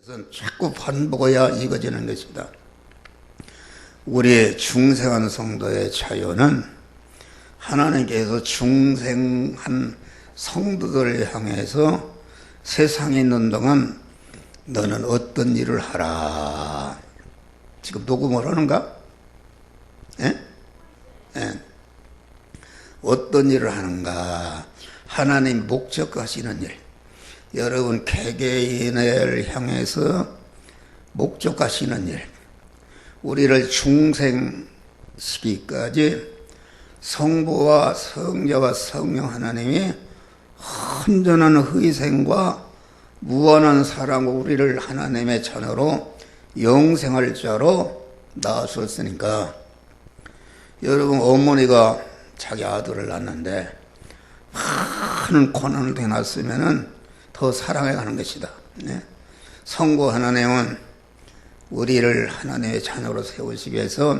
그것은 자꾸 반복해야 이루어지는 것이다. 우리 중생한 성도의 자유는 하나님께서 중생한 성도들을 향해서 세상에 있는 동안 너는 어떤 일을 하라. 지금 녹음을 하는가? 예? 예. 어떤 일을 하는가? 하나님 목적하시는 일. 여러분 개개인을 향해서 목적하시는 일. 우리를 중생시키기까지 성부와 성자와 성령 하나님이 온전한 희생과 무한한 사랑으로 우리를 하나님의 자녀로 영생할 자로 낳으셨으니까, 여러분 어머니가 자기 아들을 낳는데 많은 고난을 당했으면은 더 사랑해 가는 것이다. 네? 성부 하나님은 우리를 하나님의 자녀로 세우시기 위해서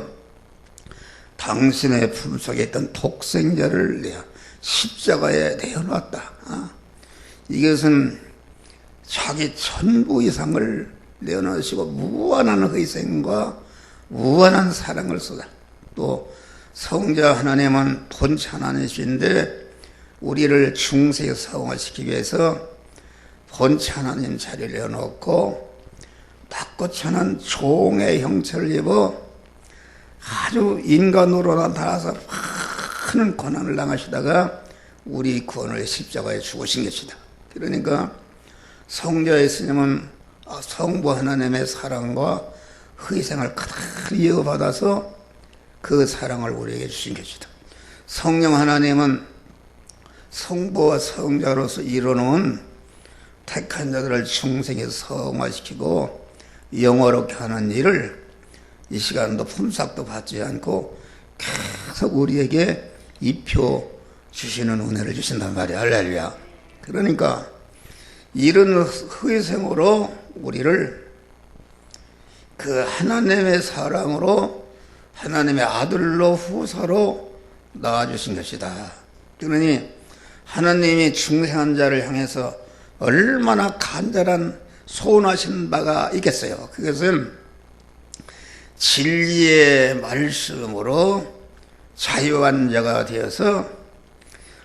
당신의 품속에 있던 독생자를 십자가에 내어놨다. 이것은 자기 전부 이상을 내어놓으시고 무한한 희생과 무한한 사랑을 쏟아. 또 성자 하나님은 본체 하나님이신데 우리를 중생에 성화시키기 위해서 본체 하나님 자리를 내어놓고 낮고 천한 종의 형체를 입어 아주 인간으로 나타나서 많은 고난을 당하시다가 우리 구원을 십자가에 죽으신 것이다. 그러니까 성자의 스님은 성부 하나님의 사랑과 희생을 그대로 이어받아서 그 사랑을 우리에게 주신 것이다. 성령 하나님은 성부와 성자로서 이뤄놓은 택한 자들을 중생에 성화시키고 영화롭게 하는 일을 이 시간도 품삯도 받지 않고 계속 우리에게 입혀 주시는 은혜를 주신단 말이야. 할렐루야. 그러니까 이런 희생으로 우리를 그 하나님의 사랑으로 하나님의 아들로 후사로 낳아주신 것이다. 그러니 하나님이 중생한 자를 향해서 얼마나 간절한 소원하신 바가 있겠어요. 그것은 진리의 말씀으로 자유한 자가 되어서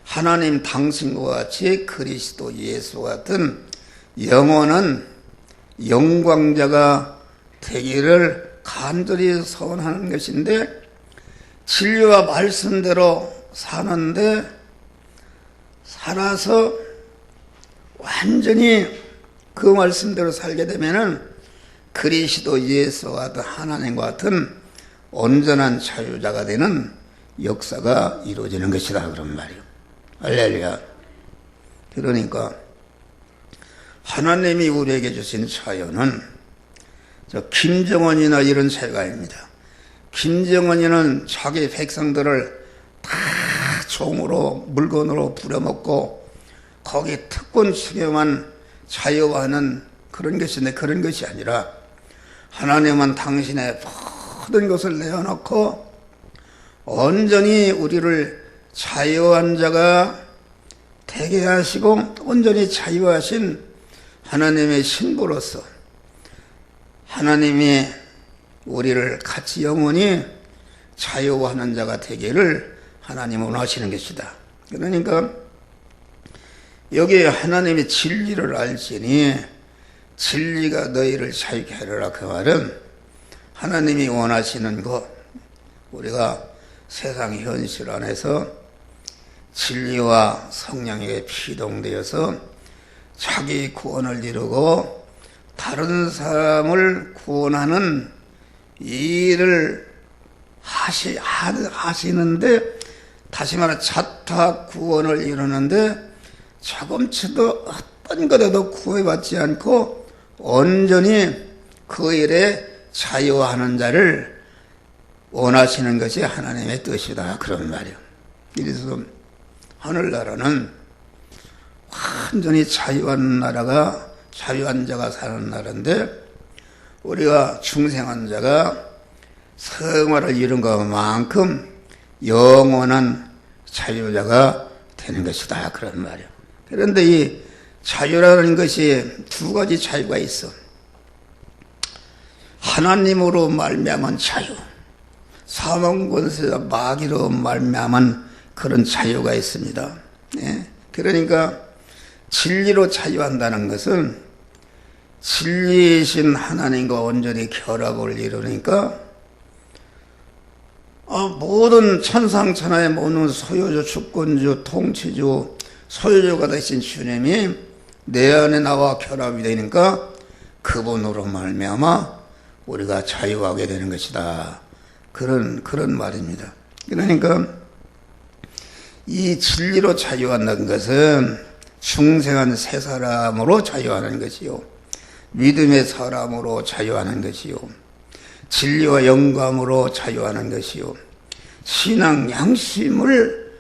하나님 당신과 같이 그리스도 예수 같은 영원한 영광자가 되기를 간절히 소원하는 것인데, 진리와 말씀대로 사는데 살아서 완전히 그 말씀대로 살게 되면은 그리스도 예수와 같은 하나님과 같은 온전한 자유자가 되는 역사가 이루어지는 것이다. 그런 말이에요. 할렐루야. 그러니까 하나님이 우리에게 주신 자유는 저 김정은이나 이런 자유가 아닙니다. 김정은이는 자기 백성들을 다 종으로 물건으로 부려먹고 거기 특권 추경만 자유화하는 그런 것인데, 그런 것이 아니라 하나님은 당신의 모든 것을 내어놓고 온전히 우리를 자유한 자가 되게 하시고 온전히 자유하신 하나님의 신부로서 하나님이 우리를 같이 영원히 자유하는 자가 되기를 하나님은 원하시는 것이다. 그러니까 여기에 하나님의 진리를 알지니 진리가 너희를 자유케 하리라. 그 말은 하나님이 원하시는 것, 우리가 세상 현실 안에서 진리와 성령에게 피동되어서 자기 구원을 이루고 다른 사람을 구원하는 일을 하시는데, 다시 말해 자타 구원을 이루는데 조금치도 어떤 것에도 구애받지 않고 온전히 그 일에 자유하는 자를 원하시는 것이 하나님의 뜻이다. 그런 말이에요. 그래서 하늘나라는 완전히 자유한 나라가, 자유한 자가 사는 나라인데, 우리가 중생한 자가 성화를 이룬 것만큼 영원한 자유자가 되는 것이다. 그런 말이에요. 그런데 이 자유라는 것이 두 가지 자유가 있어. 하나님으로 말미암은 자유, 사망 권세자 마귀로 말미암은 그런 자유가 있습니다. 예? 그러니까 진리로 자유한다는 것은 진리이신 하나님과 온전히 결합을 이루니까 모든 천상천하의 모든 소유주, 주권주, 통치주, 소유주가 되신 주님이 내 안에 나와 결합이 되니까 그분으로 말미암아 우리가 자유하게 되는 것이다. 그런 말입니다. 그러니까 이 진리로 자유한다는 것은 중생한 새 사람으로 자유하는 것이요, 믿음의 사람으로 자유하는 것이요, 진리와 영감으로 자유하는 것이요, 신앙 양심을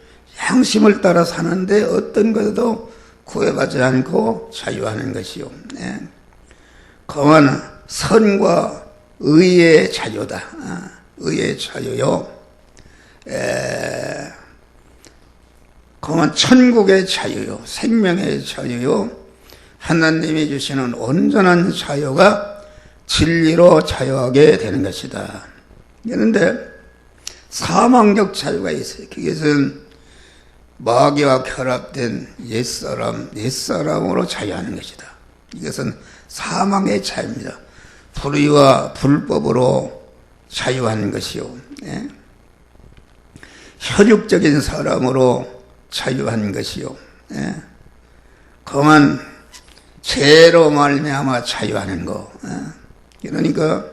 따라 사는데 어떤 것에도 구애받지 않고 자유하는 것이요. 네. 그건 선과 의의 자유다. 의의 자유요. 그건 천국의 자유요, 생명의 자유요, 하나님이 주시는 온전한 자유가 진리로 자유하게 되는 것이다. 그런데 사망적 자유가 있어요. 그것은 마귀와 결합된 옛사람으로 자유하는 것이다. 이것은 사망의 자유입니다. 불의와 불법으로 자유하는 것이요, 예? 혈육적인 사람으로 자유한 것이요, 예? 그만 죄로 말미암아 자유하는 거. 예? 그러니까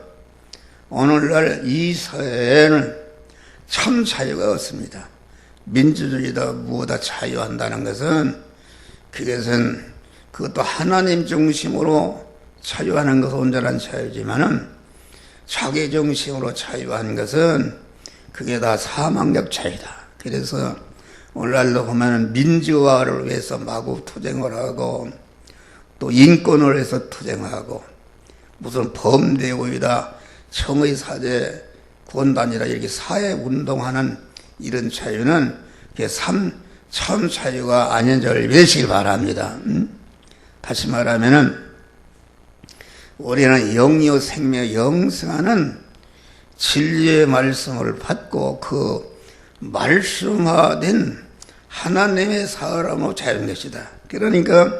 오늘날 이 사회에는 참 자유가 없습니다. 민주주의다 무엇다 자유한다는 것은 그것도 하나님 중심으로 자유하는 것은 온전한 자유지만은 자기 중심으로 자유한 것은 그게 다 사망적 자유다. 그래서 오늘날도 보면은 민주화를 위해서 마구 투쟁을 하고 또 인권을 위해서 투쟁하고 무슨 범대우이다, 청의사제, 권단이라 이렇게 사회운동하는 이런 자유는 참 자유가 아닌 줄 믿으시기 바랍니다. 다시 말하면은 우리는 영이요 생명 영생하는 진리의 말씀을 받고 그 말씀화된 하나님의 사람으로 자유한 것이다. 그러니까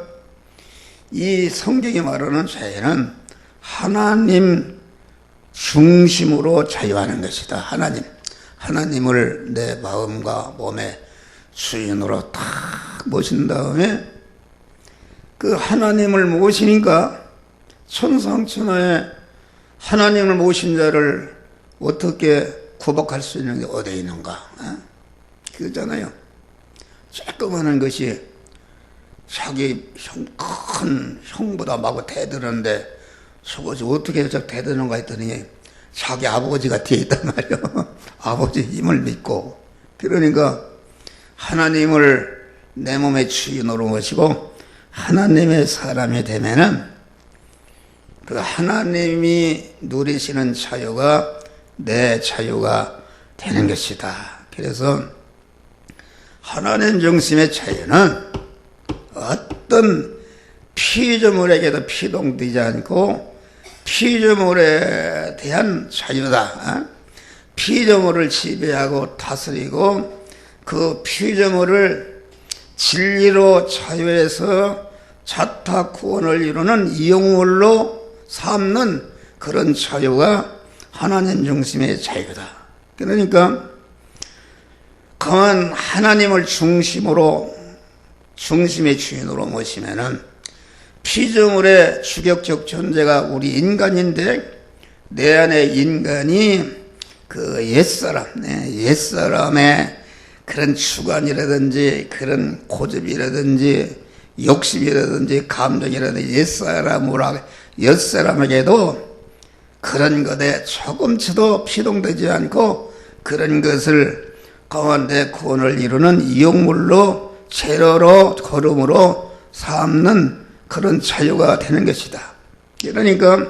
이 성경이 말하는 자유는 하나님 중심으로 자유하는 것이다. 하나님을 내 마음과 몸의 주인으로 탁 모신 다음에 그 하나님을 모시니까 천상천하에 하나님을 모신 자를 어떻게 구박할 수 있는 게 어디에 있는가? 그거잖아요. 조그마한 것이 자기 큰 형보다 마구 대드는데 저것이 어떻게 대드는가 했더니 자기 아버지가 뒤에 있단 말이에요. 아버지 힘을 믿고. 그러니까 하나님을 내 몸의 주인으로 모시고 하나님의 사람이 되면은 그 하나님이 누리시는 자유가 내 자유가 되는 것이다. 그래서 하나님 중심의 자유는 어떤 피조물에게도 피동되지 않고 피조물에 대한 자유다. 피조물을 지배하고 다스리고 그 피조물을 진리로 자유해서 자타 구원을 이루는 이용물로 삼는 그런 자유가 하나님 중심의 자유다. 그러니까 강한 하나님을 중심의 주인으로 모시면은 피조물의 주격적 존재가 우리 인간인데 내 안에 인간이 그 옛사람의 그런 주관이라든지 그런 고집이라든지 욕심이라든지 감정이라든지 옛사람에게도 그런 것에 조금치도 피동되지 않고 그런 것을 가운데 구원을 이루는 이용물로 재료로 걸음으로 삼는 그런 자유가 되는 것이다. 그러니까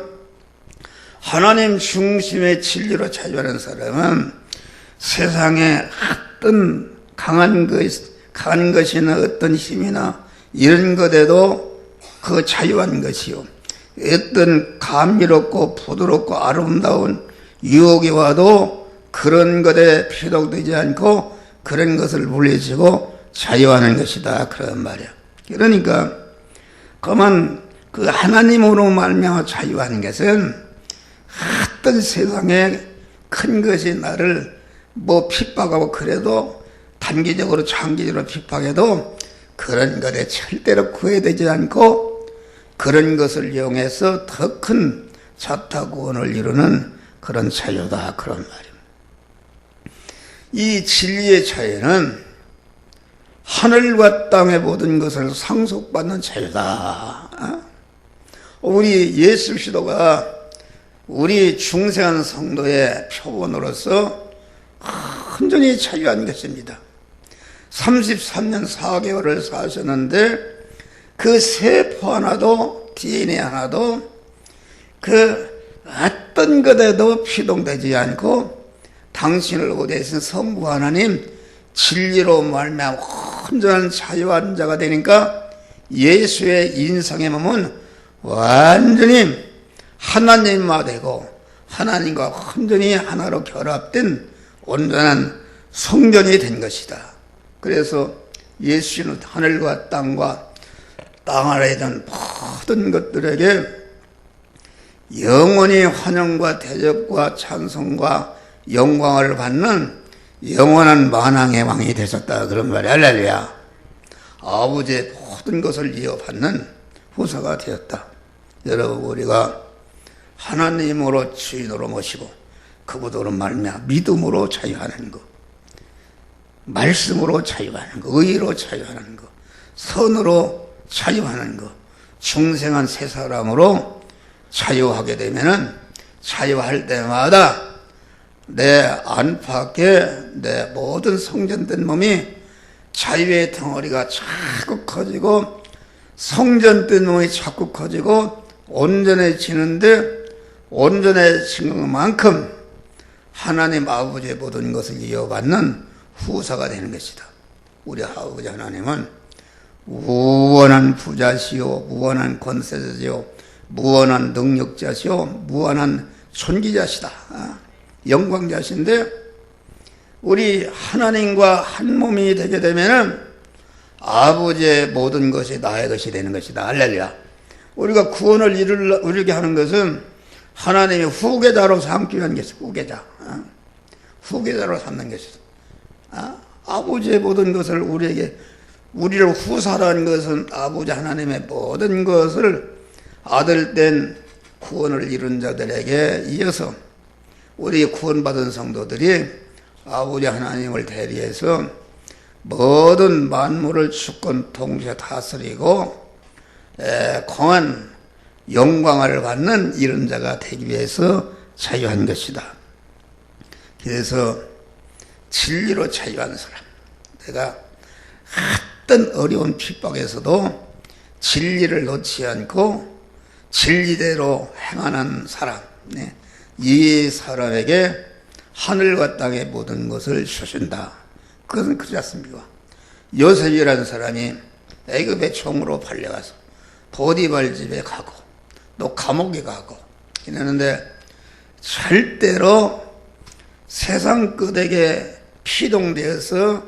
하나님 중심의 진리로 자유하는 사람은 세상에 어떤 강한 것이나 어떤 힘이나 이런 것에도 그 자유한 것이요, 어떤 감미롭고 부드럽고 아름다운 유혹이 와도 그런 것에 피동되지 않고 그런 것을 물리치고 자유하는 것이다. 그런 말이야. 그러니까 그만 그 하나님으로 말미암아 자유하는 것은 어떤 세상에 큰 것이 나를 뭐 핍박하고 그래도 단기적으로 장기적으로 핍박해도 그런 것에 절대로 구애되지 않고 그런 것을 이용해서 더 큰 자타구원을 이루는 그런 자유다. 그런 말입니다. 이 진리의 자유는 하늘과 땅의 모든 것을 상속받는 자유다. 우리 예수 그리스도가 우리 중생한 성도의 표본으로서 완전히 자유한 것입니다. 33년 4개월을 사셨는데 그 세포 하나도 DNA 하나도 그 어떤 것에도 피동되지 않고 당신을 오대하신 성부 하나님 진리로 말미암아 온전한 자유한 자가 되니까 예수의 인성의 몸은 완전히 하나님화 되고 하나님과 완전히 하나로 결합된 온전한 성전이 된 것이다. 그래서 예수는 하늘과 땅과 땅 아래에 있는 모든 것들에게 영원히 환영과 대접과 찬송과 영광을 받는 영원한 만왕의 왕이 되셨다. 그런 말이야. 할렐루야. 아버지의 모든 것을 이어받는 후사가 되었다. 여러분, 우리가 하나님으로 주인으로 모시고 그분으로 말미암아 믿음으로 자유하는 것, 말씀으로 자유하는 것, 의로 자유하는 것, 선으로 자유하는 것, 중생한 새 사람으로 자유하게 되면은 자유할 때마다 내 안팎에 내 모든 성전된 몸이 자유의 덩어리가 자꾸 커지고 성전된 몸이 자꾸 커지고 온전해지는데 온전해진 것만큼 하나님 아버지의 모든 것을 이어받는 후사가 되는 것이다. 우리 아버지 하나님은 무한한 부자시오, 무한한 권세자시오, 무한한 능력자시오, 무한한 존귀자시다. 영광자신데 우리 하나님과 한 몸이 되게 되면은 아버지의 모든 것이 나의 것이 되는 것이다. 할렐루야. 우리가 구원을 이루게 하는 것은 하나님의 후계자로 삼기 위한 것이다. 후계자. 후계자로 삼는 것이다. 아버지의 모든 것을 우리를 후사라는 것은 아버지 하나님의 모든 것을 아들된 구원을 이룬 자들에게 이어서 우리 구원받은 성도들이 아버지 하나님을 대리해서 모든 만물을 주권 통치에 다스리고 공한 영광을 받는 이런 자가 되기 위해서 자유한 것이다. 그래서 진리로 자유한 사람, 내가 어떤 어려운 핍박에서도 진리를 놓지 않고 진리대로 행하는 사람, 이 사람에게 하늘과 땅의 모든 것을 주신다. 그것은 그렇지 않습니까? 요셉이라는 사람이 애굽의 총으로 팔려가서 보디발 집에 가고 또 감옥에 가고 이러는데 절대로 세상 끝에게 피동되어서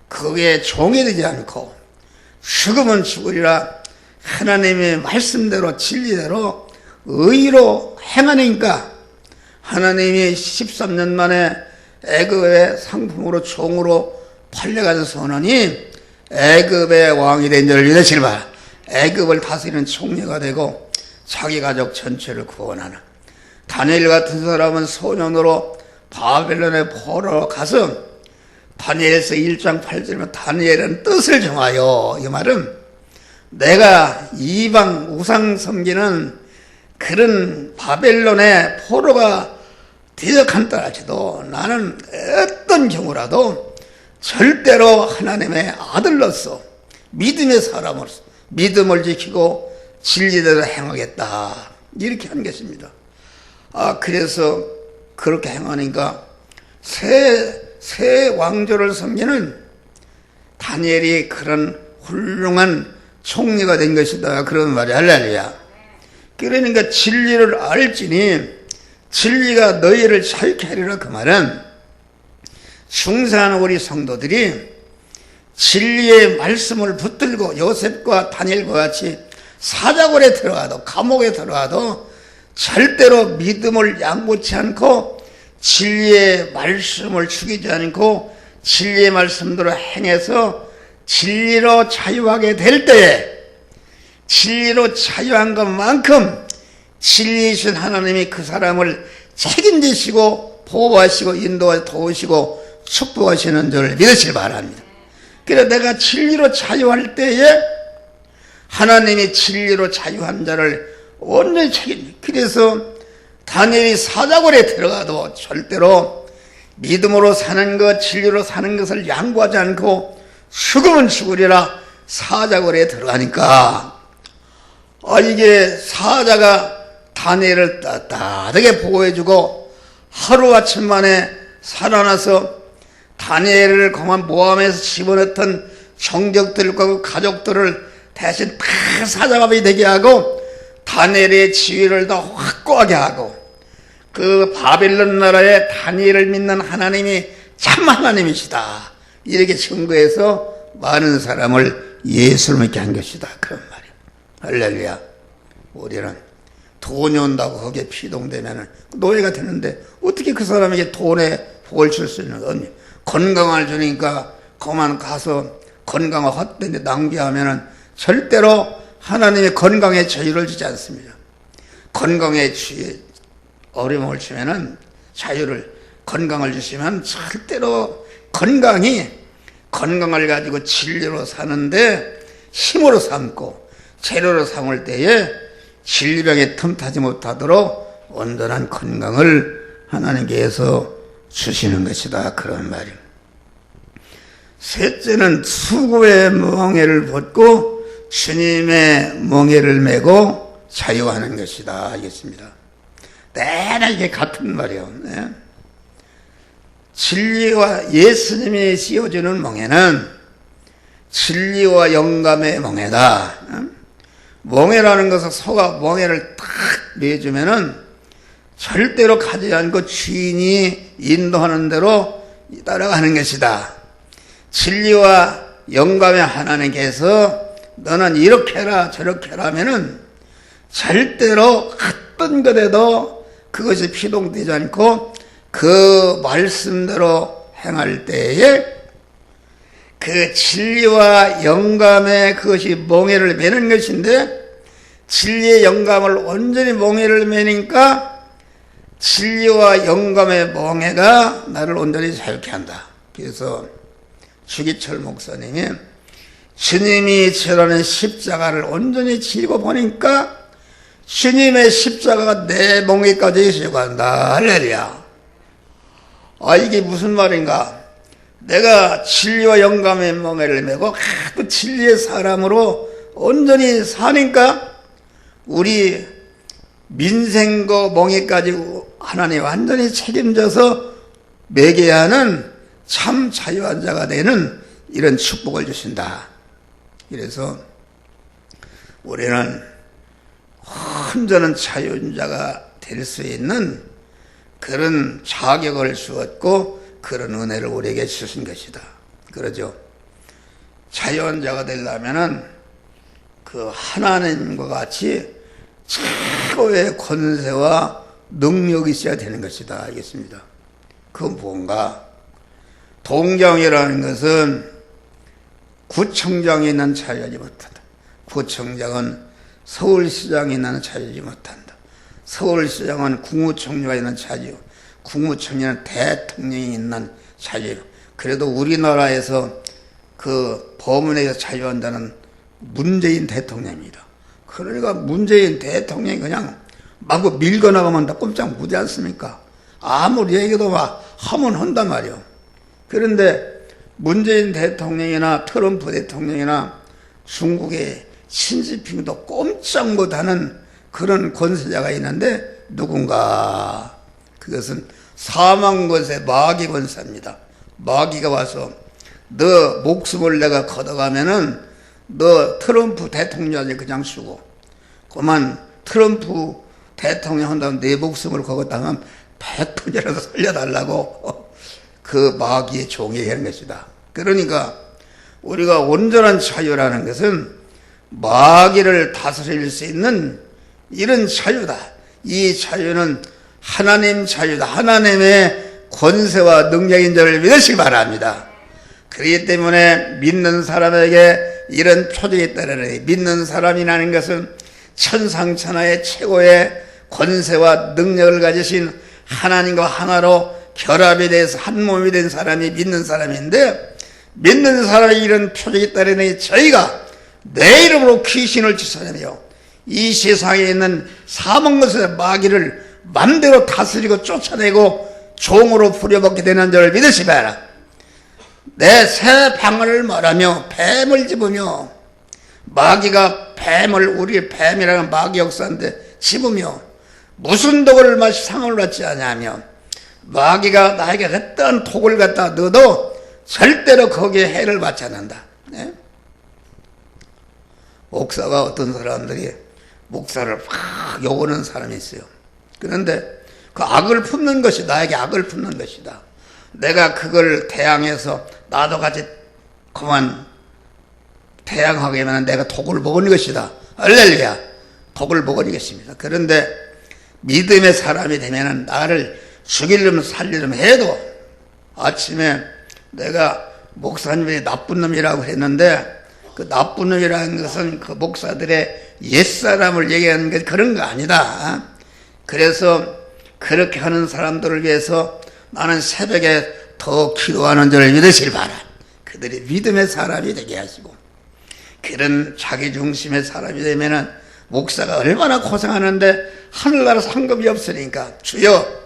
그게 종이 되지 않고 죽으면 죽으리라 하나님의 말씀대로 진리대로 의로 행하니까 하나님이 13년 만에 애굽의 상품으로 종으로 팔려가는 선원이 애굽의 왕이 된 줄을 믿으시기 바랍니다. 애굽을 다스리는 총리가 되고 자기 가족 전체를 구원하는 다니엘 같은 사람은 소년으로 바벨론의 포로로 가서 다니엘서 1장 8절에 다니엘은 뜻을 정하여, 이 말은 내가 이방 우상 섬기는 그런 바벨론의 포로가 되어간다 할지도 나는 어떤 경우라도 절대로 하나님의 아들로서 믿음의 사람으로서 믿음을 지키고 진리대로 행하겠다, 이렇게 한 것입니다. 그래서 그렇게 행하니까 새 왕조를 섬기는 다니엘이 그런 훌륭한 총리가 된 것이다, 그런 말이 할렐루야. 그러니까 진리를 알지니 진리가 너희를 자유케 하리라. 그 말은 중생하는 우리 성도들이 진리의 말씀을 붙들고 요셉과 다니엘과 같이 사자굴에 들어가도 감옥에 들어가도 절대로 믿음을 양보치 않고 진리의 말씀을 죽이지 않고 진리의 말씀대로 행해서 진리로 자유하게 될 때에 진리로 자유한 것만큼 진리이신 하나님이 그 사람을 책임지시고 보호하시고 인도하시고 도우시고 축복하시는 줄 믿으시기 바랍니다. 그래서 내가 진리로 자유할 때에 하나님이 진리로 자유한 자를 온전히 책임집니다. 그래서 다니엘이 사자굴에 들어가도 절대로 믿음으로 사는 것, 진리로 사는 것을 양보하지 않고 죽으면 죽으리라 사자굴에 들어가니까 이게 사자가 다니엘을 따뜻하게 보호해주고 하루아침 만에 살아나서 다니엘을 그만 모함에서 집어넣던 정적들과 그 가족들을 대신 다 사자밥이 되게 하고 다니엘의 지위를 더 확고하게 하고 그 바벨론 나라의 다니엘을 믿는 하나님이 참 하나님이시다 이렇게 증거해서 많은 사람을 예수를 믿게 한 것이다 그런 말이에요. 할렐루야. 우리는 돈이 온다고 거기에 피동되면 노예가 되는데 어떻게 그 사람에게 돈에 복을 줄 수 있는 거니? 건강을 주니까 그만 가서 건강을 헛되게 낭비하면 절대로 하나님의 건강에 저유를 주지 않습니다. 건강에 어려움을 주면은 자유를 건강을 주시면 절대로 건강을 가지고 진리로 사는데 힘으로 삼고 재료로 삼을 때에 질병에 틈타지 못하도록 온전한 건강을 하나님께서 주시는 것이다 그런 말입니다. 셋째는 수고의 멍에를 벗고 주님의 멍에를 메고 자유하는 것이다 하겠습니다. 내나 이게 같은 말이에요. 네? 진리와 예수님이 씌워주는 멍에는 진리와 영감의 멍에다. 멍에라는 것은 소가 멍에를 탁 내주면은 절대로 가지 않고 주인이 인도하는 대로 따라가는 것이다. 진리와 영감의 하나님께서 너는 이렇게 해라 저렇게 해라 하면은 절대로 어떤 것에도 그것이 피동되지 않고 그 말씀대로 행할 때에 그 진리와 영감의 그것이 멍에를 매는 것인데 진리의 영감을 온전히 멍에를 매니까 진리와 영감의 멍에가 나를 온전히 자유케 한다. 그래서 주기철 목사님이 주님이 지라는 십자가를 온전히 지고 보니까 주님의 십자가가 내 멍에까지 지어간다. 할렐루야. 이게 무슨 말인가? 내가 진리와 영감의 멍에를 메고 그 진리의 사람으로 온전히 사니까 우리 민생거 멍에까지 하나님 완전히 책임져서 매게 하는 참 자유한 자가 되는 이런 축복을 주신다. 그래서 우리는 온전한 자유자가 될 수 있는 그런 자격을 주었고 그런 은혜를 우리에게 주신 것이다. 그러죠. 자유한 자가 되려면은 그 하나님과 같이 최고의 권세와 능력이 있어야 되는 것이다. 알겠습니다. 그건 뭔가? 동정이라는 것은 구청장이 있는 자유하지 못한다. 구청장은 서울시장이 있는 자유하지 못한다. 서울시장은 국무총리가 있는 자유, 국무총리는 대통령이 있는 자유. 그래도 우리나라에서 그 법원에서 자유한다는 문재인 대통령입니다. 그러니까 문재인 대통령이 그냥 마구 밀고 나가면 다 꼼짝 못하지 않습니까? 아무리 얘기도 막 하면 한단 말이요. 그런데 문재인 대통령이나 트럼프 대통령이나 중국의 시진핑도 꼼짝 못하는 그런 권세자가 있는데 누군가? 그것은 사망 권세 마귀 권세입니다. 마귀가 와서 너 목숨을 내가 걷어가면은 너 트럼프 대통령이 그냥 쓰고 그만 트럼프 대통령 한다면 내 목숨을 걸었다면 100분이라도 살려달라고 그 마귀의 종이 하는 것이다. 그러니까 우리가 온전한 자유라는 것은 마귀를 다스릴 수 있는 이런 자유다. 이 자유는 하나님 자유다. 하나님의 권세와 능력인 줄을 믿으시기 바랍니다. 그렇기 때문에 믿는 사람에게 이런 표적이 따르니 믿는 사람이라는 것은 천상천하의 최고의 권세와 능력을 가지신 하나님과 하나로 결합이 돼서 한 몸이 된 사람이 믿는 사람인데, 믿는 사람의 이런 표적이 따르니 저희가 내 이름으로 귀신을 쫓아내며 이 세상에 있는 사망 것의 마귀를 맘대로 다스리고 쫓아내고 종으로 부려먹게 되는 줄을 믿으시기 바라. 내 새 방언을 말하며 뱀을 집으며, 마귀가 뱀을, 우리 뱀이라는 마귀 역사인데 집으며 무슨 독을 마시 상을 받지 않냐며, 마귀가 나에게 어떤 독을 갖다 넣어도 절대로 거기에 해를 받지 않는다. 네? 목사가 어떤 사람들이 목사를 막 욕하는 사람이 있어요. 그런데 그 악을 품는 것이 나에게 악을 품는 것이다. 내가 그걸 대항해서 나도 같이 그만 대항하게 하면 내가 독을 먹은 것이다. 할렐루야. 독을 먹은 것입니다. 그런데 믿음의 사람이 되면 나를 죽이려면 살리려면 해도, 아침에 내가 목사님이 나쁜 놈이라고 했는데 그 나쁜 놈이라는 것은 그 목사들의 옛사람을 얘기하는 게 그런 거 아니다. 그래서 그렇게 하는 사람들을 위해서 나는 새벽에 더 기도하는 줄을 믿으시길 바라. 그들이 믿음의 사람이 되게 하시고, 그런 자기 중심의 사람이 되면은 목사가 얼마나 고생하는데 하늘나라 상급이 없으니까 주여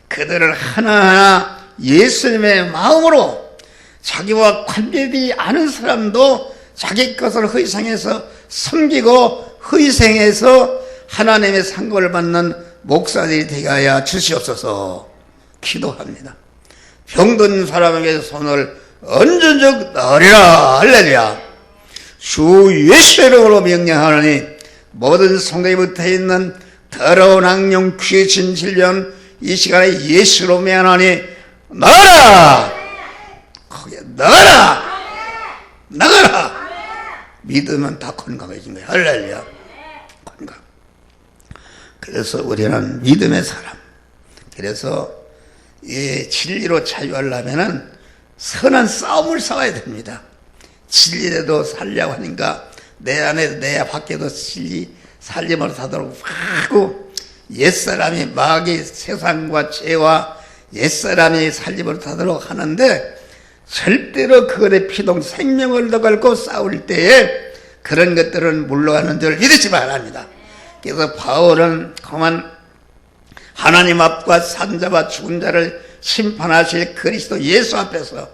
그들을 하나하나 예수님의 마음으로, 자기와 관계되지 않은 사람도 자기 것을 희생해서 섬기고 희생해서 하나님의 상급을 받는 목사들이 되게 하여 주시옵소서 기도합니다. 병든 사람에게 손을 언제적 넣으리라. 할렐루야. 주 예수의 이름으로 명령하노니 모든 성도에 붙어있는 더러운 악령, 귀신, 질병 이 시간에 예수로 명하노니 나가라. 거기에 나가라. 나가라. 믿으면 다 건강해진 거예요. 할렐루야. 건강. 그래서 우리는 믿음의 사람. 그래서 이 진리로 자유하려면은 선한 싸움을 싸워야 됩니다. 진리라도 살려고 하니까 내 안에 내 밖에도 진리 살림을 하도록 하고, 옛사람이 마귀 세상과 죄와 옛사람이 살림을 하도록 하는데 절대로 그것에 피동 생명을 더 걸고 싸울 때에 그런 것들은 물러가는 줄 믿으시 바랍니다. 그래서 바울은 그만 하나님 앞과 산자와 죽은 자를 심판하실 그리스도 예수 앞에서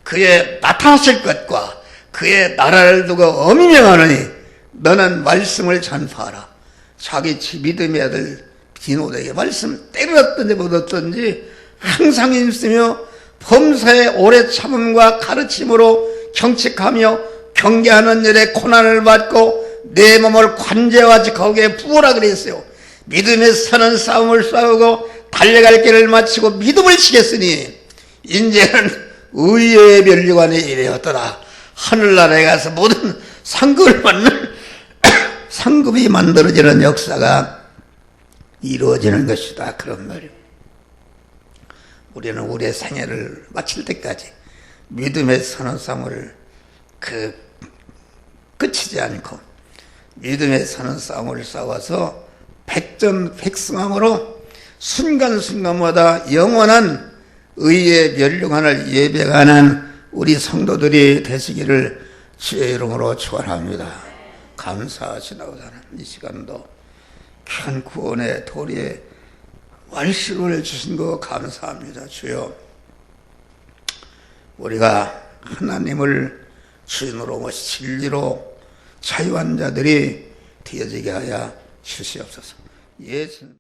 그의 나타나실 것과 그의 나라를 두고 엄히 명하노니 너는 말씀을 전파하라. 자기 믿음의 아들 디모데에게 말씀 때렸든지 못 얻든지 항상 있으며 범사에 오래 참음과 가르침으로 경책하며 경계하는 일에 고난을 받고 내 몸을 관제와 거기에 부으라 그랬어요. 믿음에 서는 싸움을 싸우고 달려갈 길을 마치고 믿음을 지켰으니 이제는 의의 면류관에 이르렀더라. 하늘나라에 가서 모든 상급을 받는 상급이 만들어지는 역사가 이루어지는 것이다. 그런 말이에요. 우리는 우리의 생애를 마칠 때까지 믿음의 서는 싸움을 끝이지 않고 믿음의 서는 싸움을 싸워서 백전백승함으로 순간순간마다 영원한 의의 멸류관을 예배하는 우리 성도들이 되시기를 주의 이름으로 축원합니다. 감사하시다고 하는 이 시간도 큰 구원의 도리에 말씀을 주신 거 감사합니다. 주여, 우리가 하나님을 주인으로 모시 진리로 자유한 자들이 되어지게 하여 주시옵소서. 예수